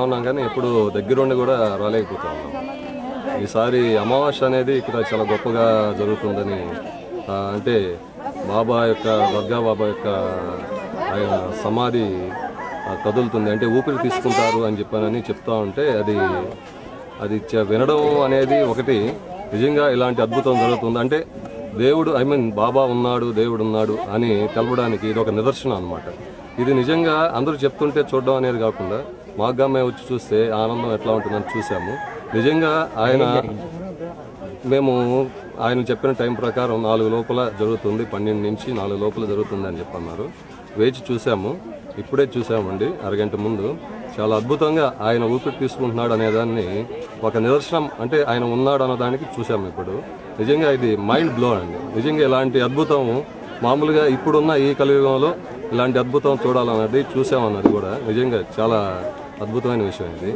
ఉన్నాం కానీ ఎప్పుడు దగ్గరుండి కూడా రాలేకపోతా ఉన్నాం. ఈసారి అమావాస్య అనేది ఇక్కడ చాలా గొప్పగా జరుగుతుందని, అంటే బాబా యొక్క దుర్గా బాబా యొక్క ఆయన సమాధి కదులుతుంది, అంటే ఊపిరి తీసుకుంటారు అని చెప్పానని చెప్తా ఉంటే అది వినడం అనేది ఒకటి. నిజంగా ఇలాంటి అద్భుతం జరుగుతుంది అంటే దేవుడు బాబా ఉన్నాడు, దేవుడు ఉన్నాడు అని తెలపడానికి ఇది ఒక నిదర్శనం అన్నమాట. ఇది నిజంగా అందరూ చెప్తుంటే చూడడం అనేది కాకుండా మాగా మేము వచ్చి చూస్తే ఆనందం ఎట్లా ఉంటుందని చూసాము. నిజంగా మేము ఆయన చెప్పిన టైం ప్రకారం 4 లోపల జరుగుతుంది, 12 నుంచి 4 లోపల జరుగుతుంది అని చెప్పన్నారు. వేచి చూసాము, ఇప్పుడే చూసామండి అరగంట ముందు. చాలా అద్భుతంగా ఆయన ఊపిరి తీసుకుంటున్నాడు అనేదాన్ని ఒక నిదర్శనం, అంటే ఆయన ఉన్నాడు అన్నదానికి చూసాము ఇప్పుడు. నిజంగా ఇది మైండ్ బ్లో అండి. నిజంగా ఇలాంటి అద్భుతం మామూలుగా ఇప్పుడున్న ఈ కలియుగంలో ఇలాంటి అద్భుతం చూడాలన్నది చూసామన్నది కూడా నిజంగా చాలా అద్భుతమైన విషయం ఇది.